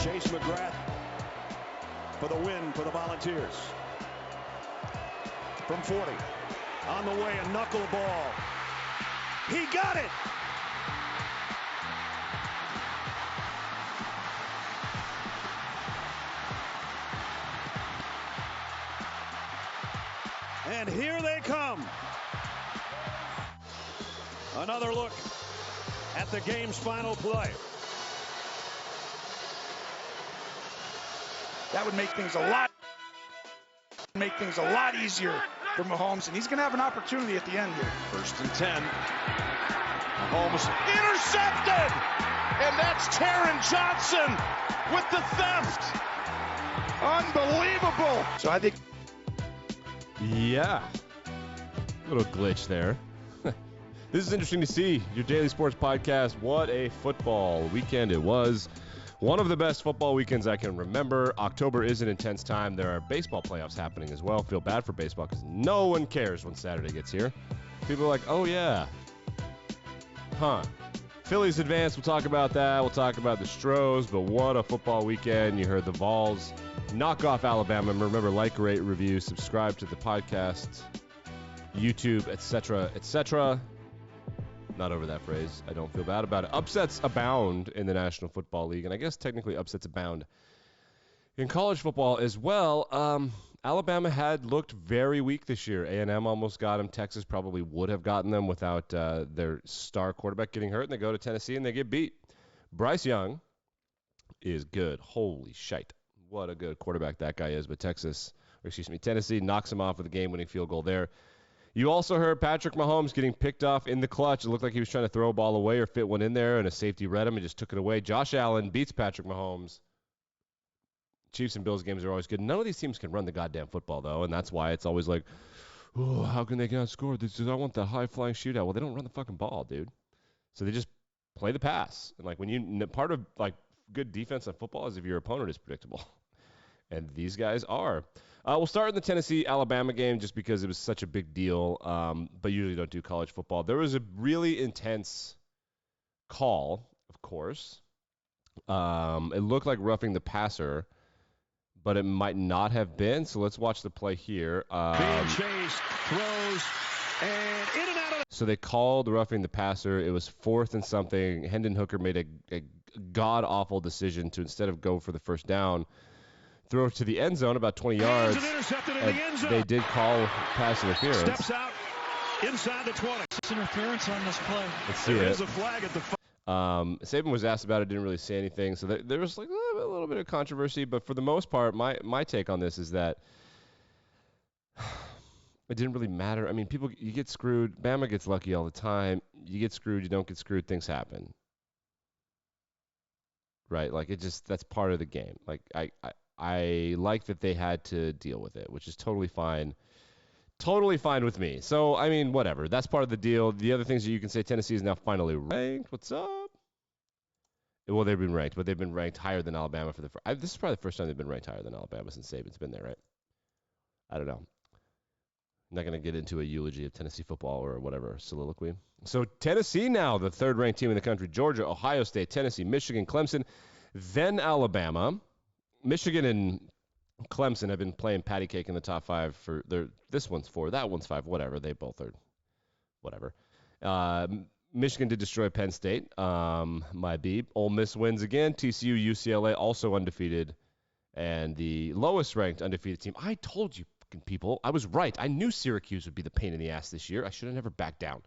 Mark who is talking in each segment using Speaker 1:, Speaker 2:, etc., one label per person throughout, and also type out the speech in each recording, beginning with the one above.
Speaker 1: Chase McGrath for the win for the Volunteers. From 40, on the way, a knuckleball. He got it! And here they come. Another look at the game's final play.
Speaker 2: That would make things a lot easier for Mahomes, and he's going to have an opportunity at the end here.
Speaker 1: 1st and 10. Mahomes intercepted! And that's Taron Johnson with the theft. Unbelievable.
Speaker 2: So I think...
Speaker 3: Yeah. Little glitch there. This is interesting to see. Your daily sports podcast. What a football weekend it was. One of the best football weekends I can remember. October is an intense time. There are baseball playoffs happening as well. Feel bad for baseball because no one cares when Saturday gets here. People are like, oh, yeah. Huh. Phillies advance. We'll talk about that. We'll talk about the Stros. But what a football weekend. You heard the Vols knock off Alabama. Remember, like, rate, review, subscribe to the podcast, YouTube, etc., etc. Not over that phrase. I don't feel bad about it. Upsets abound in the National Football League, and I guess technically upsets abound in college football as well. Alabama had looked very weak this year. A&M almost got them. Texas probably would have gotten them without their star quarterback getting hurt, and they go to Tennessee and they get beat. Bryce Young is good. Holy shite. What a good quarterback that guy is. But Tennessee knocks him off with a game-winning field goal there. You also heard Patrick Mahomes getting picked off in the clutch. It looked like he was trying to throw a ball away or fit one in there, and a safety read him and just took it away. Josh Allen beats Patrick Mahomes. Chiefs and Bills games are always good. None of these teams can run the goddamn football, though, and that's why it's always like, oh, how can they not score? I want the high-flying shootout. Well, they don't run the fucking ball, dude. So they just play the pass. And, like, part of, like, good defense on football is if your opponent is predictable. And these guys are. We'll start in the Tennessee-Alabama game just because it was such a big deal, but usually don't do college football. There was a really intense call, of course. It looked like roughing the passer, but it might not have been. So let's watch the play here.
Speaker 1: Being chased, throws, and in and out of.
Speaker 3: So they called roughing the passer. It was 4th and something. Hendon Hooker made a god-awful decision to, instead of go for the first down, throw to the end zone about 20 yards. They did call pass interference.
Speaker 1: Steps out inside the 20.
Speaker 4: Interference on this play.
Speaker 3: Let's see
Speaker 1: There
Speaker 3: it.
Speaker 1: is a flag at the.
Speaker 3: Saban was asked about it, didn't really say anything. So there was like a little bit of controversy, but for the most part, my take on this is that it didn't really matter. I mean, you get screwed. Bama gets lucky all the time. You get screwed, you don't get screwed. Things happen, right? Like that's part of the game. Like I like that they had to deal with it, which is totally fine. Totally fine with me. So, I mean, whatever. That's part of the deal. The other things that you can say, Tennessee is now finally ranked. What's up? Well, they've been ranked, but they've been ranked higher than Alabama for this is probably the first time they've been ranked higher than Alabama since Saban's been there, right? I don't know. I'm not going to get into a eulogy of Tennessee football or whatever soliloquy. So, Tennessee now, the third-ranked team in the country. Georgia, Ohio State, Tennessee, Michigan, Clemson, then Alabama. Michigan and Clemson have been playing patty cake in the top 5 for this one's 4, that one's 5, whatever. They both are whatever. Michigan did destroy Penn State. My beep. Ole Miss wins again. TCU, UCLA also undefeated. And the lowest ranked undefeated team. I told you fucking people. I was right. I knew Syracuse would be the pain in the ass this year. I should have never backed down.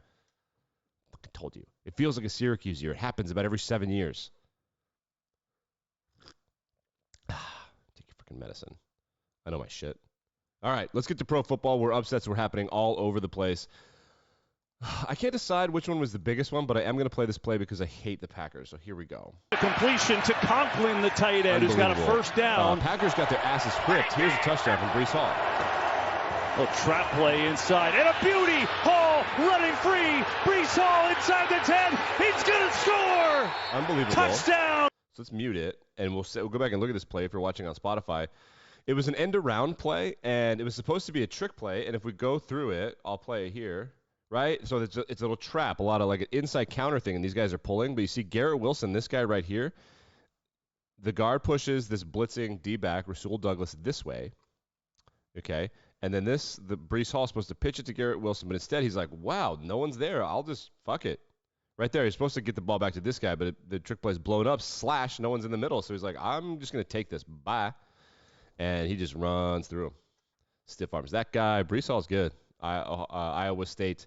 Speaker 3: Fucking told you. It feels like a Syracuse year. It happens about every 7 years. Medicine. I know my shit. All right, let's get to pro football where upsets were happening all over the place. I can't decide which one was the biggest one, but I am going to play this play because I hate the Packers. So here we go.
Speaker 1: The completion to Conklin, the tight end, who's got a first down.
Speaker 3: Packers got their asses whipped. Here's a touchdown from Breece Hall.
Speaker 1: A trap play inside, and a beauty. Hall running free. Breece Hall inside the 10. He's going to score.
Speaker 3: Unbelievable.
Speaker 1: Touchdown.
Speaker 3: So let's mute it, and we'll go back and look at this play if you're watching on Spotify. It was an end-around play, and it was supposed to be a trick play, and if we go through it, I'll play it here, right? So it's a little trap, a lot of like an inside counter thing, and these guys are pulling, but you see Garrett Wilson, this guy right here, The guard pushes this blitzing D-back, Rasul Douglas, this way. Okay. And then the Breece Hall is supposed to pitch it to Garrett Wilson, but instead he's like, wow, no one's there. I'll just fuck it. Right there, he's supposed to get the ball back to this guy, but the trick play is blown up, / no one's in the middle. So he's like, I'm just going to take this. Bye. And he just runs through him. Stiff arms that guy. Breece Hall's good. Iowa State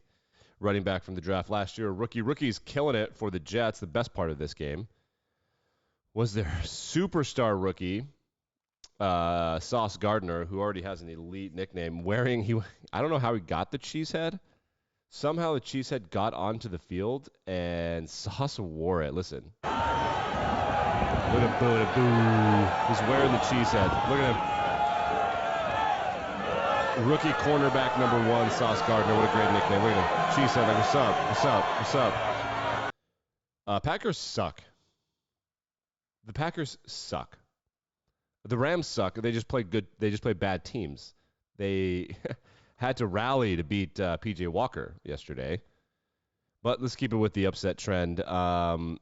Speaker 3: running back from the draft last year. Rookie's killing it for the Jets. The best part of this game was their superstar rookie, Sauce Gardner, who already has an elite nickname, I don't know how he got the cheese head. Somehow the cheese head got onto the field, and Sauce wore it. Listen. Look at boo. He's wearing the cheese head. Look at him. Rookie cornerback number 1, Sauce Gardner. What a great nickname. Look at him. Cheese head. Like, what's up? Packers suck. The Packers suck. The Rams suck. They just play good. They just play bad teams. They had to rally to beat P.J. Walker yesterday. But let's keep it with the upset trend. That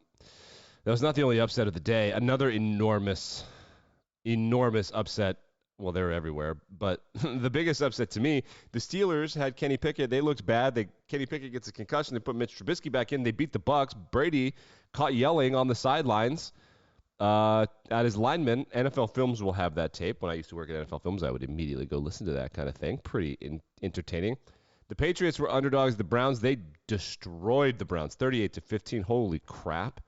Speaker 3: was not the only upset of the day. Another enormous upset. Well, they were everywhere. But the biggest upset to me, the Steelers had Kenny Pickett. They looked bad. Kenny Pickett gets a concussion. They put Mitch Trubisky back in. They beat the Bucs. Brady caught yelling on the sidelines at his linemen. NFL Films will have that tape. When I used to work at NFL Films, I would immediately go listen to that kind of thing. Pretty entertaining. The Patriots were underdogs. The Browns, they destroyed the Browns, 38-15. Holy crap.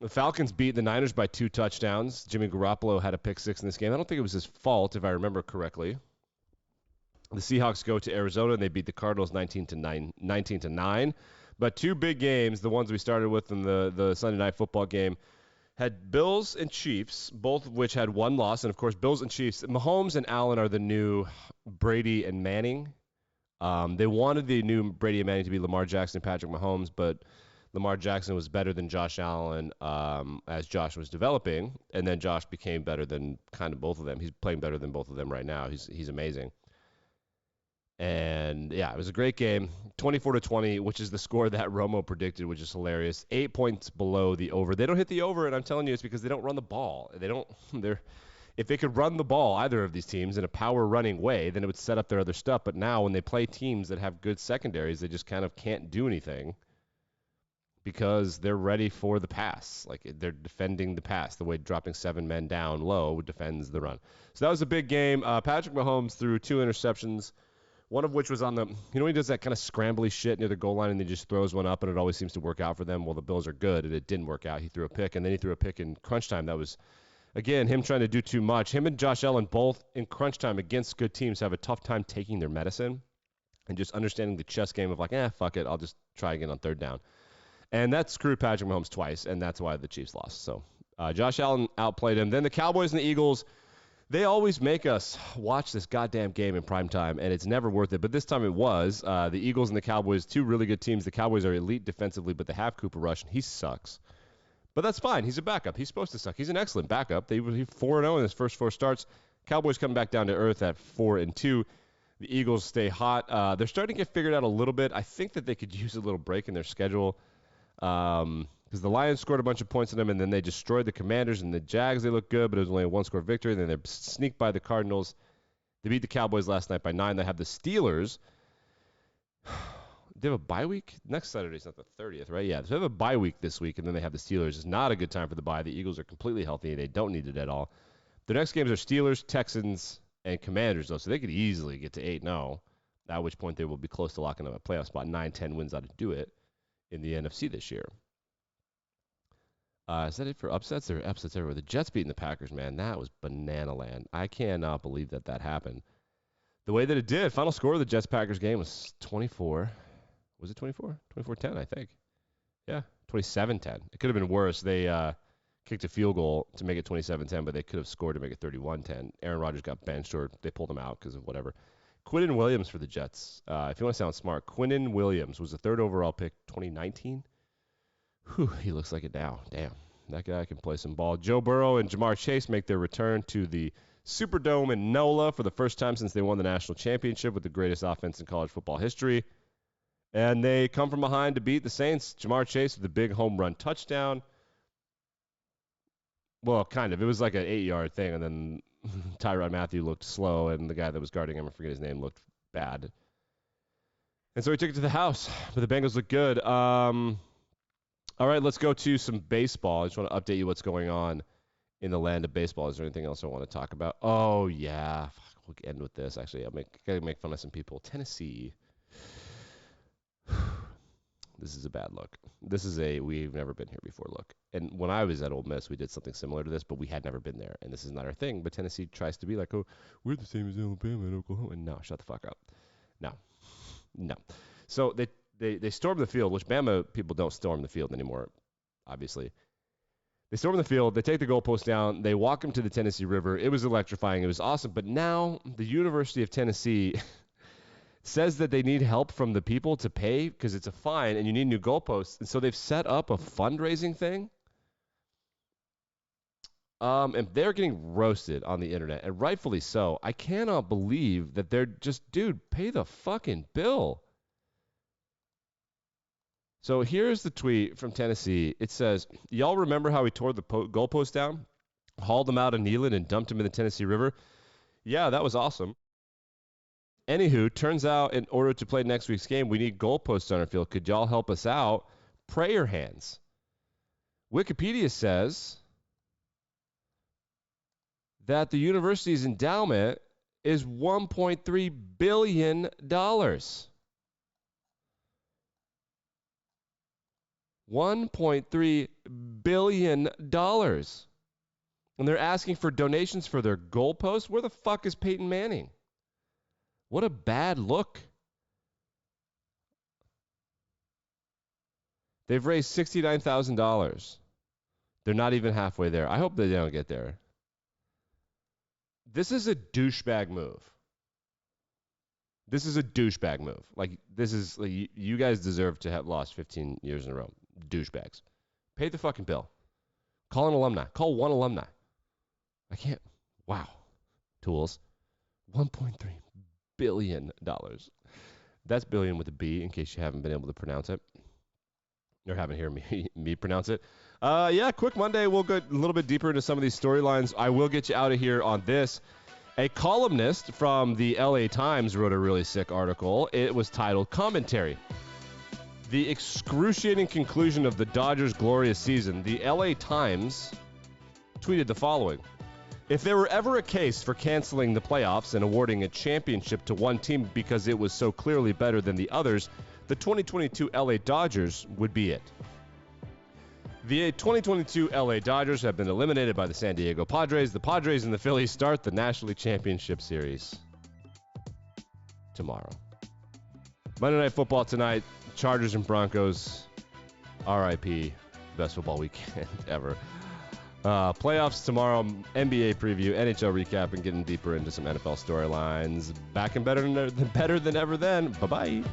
Speaker 3: The Falcons beat the Niners by 2 touchdowns. Jimmy Garoppolo had a pick 6 in this game. I don't think it was his fault, if I remember correctly. The Seahawks go to Arizona, and they beat the Cardinals 19-9. But 2 big games, the ones we started with in the Sunday Night Football game, had Bills and Chiefs, both of which had 1 loss. And, of course, Bills and Chiefs. Mahomes and Allen are the new Brady and Manning. They wanted the new Brady and Manning to be Lamar Jackson and Patrick Mahomes, but Lamar Jackson was better than Josh Allen as Josh was developing, and then Josh became better than kind of both of them. He's playing better than both of them right now. He's amazing. And, yeah, it was a great game, 24-20, which is the score that Romo predicted, which is hilarious. 8 points below the over. They don't hit the over, and I'm telling you it's because they don't run the ball. If they could run the ball, either of these teams, in a power-running way, then it would set up their other stuff. But now when they play teams that have good secondaries, they just kind of can't do anything because they're ready for the pass. Like, they're defending the pass the way dropping 7 men down low defends the run. So that was a big game. Patrick Mahomes threw 2 interceptions, one of which was on when he does that kind of scrambly shit near the goal line and he just throws one up and it always seems to work out for them. Well, the Bills are good, and it didn't work out. He threw a pick, and then he threw a pick in crunch time. That was, again, him trying to do too much. Him and Josh Allen both in crunch time against good teams have a tough time taking their medicine and just understanding the chess game of like, fuck it, I'll just try again on 3rd down. And that screwed Patrick Mahomes twice, and that's why the Chiefs lost. So Josh Allen outplayed him. Then the Cowboys and the Eagles, they always make us watch this goddamn game in primetime, and it's never worth it. But this time it was. The Eagles and the Cowboys, 2 really good teams. The Cowboys are elite defensively, but they have Cooper Rush, and he sucks. But that's fine. He's a backup. He's supposed to suck. He's an excellent backup. He's 4-0 in his first 4 starts. Cowboys come back down to earth at 4-2. The Eagles stay hot. They're starting to get figured out a little bit. I think that they could use a little break in their schedule. Because the Lions scored a bunch of points on them, and then they destroyed the Commanders and the Jags. They looked good, but it was only a 1-score victory. And then they sneaked by the Cardinals. They beat the Cowboys last night by 9. They have the Steelers. They have a bye week? Next Saturday's not the 30th, right? Yeah, so they have a bye week this week, and then they have the Steelers. It's not a good time for the bye. The Eagles are completely healthy. They don't need it at all. Their next games are Steelers, Texans, and Commanders, though, so they could easily get to 8-0, at which point they will be close to locking up a playoff spot. 9-10 wins ought to do it in the NFC this year. Is that it for upsets? There are upsets everywhere. The Jets beating the Packers, man, that was banana land. I cannot believe that happened. The way that it did, final score of the Jets-Packers game was 24. Was it 24? 24-10, I think. Yeah, 27-10. It could have been worse. They kicked a field goal to make it 27-10, but they could have scored to make it 31-10. Aaron Rodgers got benched, or they pulled him out because of whatever. Quinnen Williams for the Jets. If you want to sound smart, Quinnen Williams was the 3rd overall pick, 2019. Whew, he looks like it now. Damn, that guy can play some ball. Joe Burrow and Jamar Chase make their return to the Superdome in NOLA for the first time since they won the national championship with the greatest offense in college football history. And they come from behind to beat the Saints. Jamar Chase with a big home run touchdown. Well, kind of. It was like an 8-yard thing, and then Tyrod Matthew looked slow, and the guy that was guarding him, I forget his name, looked bad. And so he took it to the house, but the Bengals look good. All right, let's go to some baseball. I just want to update you what's going on in the land of baseball. Is there anything else I want to talk about? Oh, yeah. We'll end with this. Actually, gotta make fun of some people. Tennessee. This is a bad look. This is a we've never been here before look. And when I was at Ole Miss, we did something similar to this, but we had never been there. And this is not our thing. But Tennessee tries to be like, oh, we're the same as Alabama and Oklahoma. And no, shut the fuck up. No. So they storm the field, which Bama people don't storm the field anymore, obviously. They storm the field. They take the goalpost down. They walk him to the Tennessee River. It was electrifying. It was awesome. But now the University of Tennessee says that they need help from the people to pay because it's a fine and you need new goalposts. And so they've set up a fundraising thing. And they're getting roasted on the internet, and rightfully so. I cannot believe that they're just, dude, pay the fucking bill. So here's the tweet from Tennessee. It says, y'all remember how we tore the goalpost down, hauled them out of Neyland, and dumped them in the Tennessee River? Yeah, that was awesome. Anywho, turns out in order to play next week's game, we need goalposts on our field. Could y'all help us out? Prayer hands. Wikipedia says that the university's endowment is $1.3 billion. $1.3 billion. And they're asking for donations for their goalposts? Where the fuck is Peyton Manning? What a bad look. They've raised $69,000. They're not even halfway there. I hope they don't get there. This is a douchebag move. This is a douchebag move. Like, this is, like, you guys deserve to have lost 15 years in a row. Douchebags. Pay the fucking bill. Call an alumni. Call one alumni. I can't. Wow. Tools. $1.3 billion. That's billion with a B, in case you haven't been able to pronounce it. Or haven't heard me pronounce it. Yeah, quick Monday. We'll go a little bit deeper into some of these storylines. I will get you out of here on this. A columnist from the LA Times wrote a really sick article. It was titled Commentary. The excruciating conclusion of the Dodgers' glorious season. The LA Times tweeted the following. If there were ever a case for canceling the playoffs and awarding a championship to one team because it was so clearly better than the others, the 2022 LA Dodgers would be it. The 2022 LA Dodgers have been eliminated by the San Diego Padres. The Padres and the Phillies start the National League Championship Series tomorrow. Monday Night Football tonight, Chargers and Broncos. RIP. Best football weekend ever. Playoffs tomorrow, NBA preview, NHL recap, and getting deeper into some NFL storylines. Back and better than ever then. Bye-bye.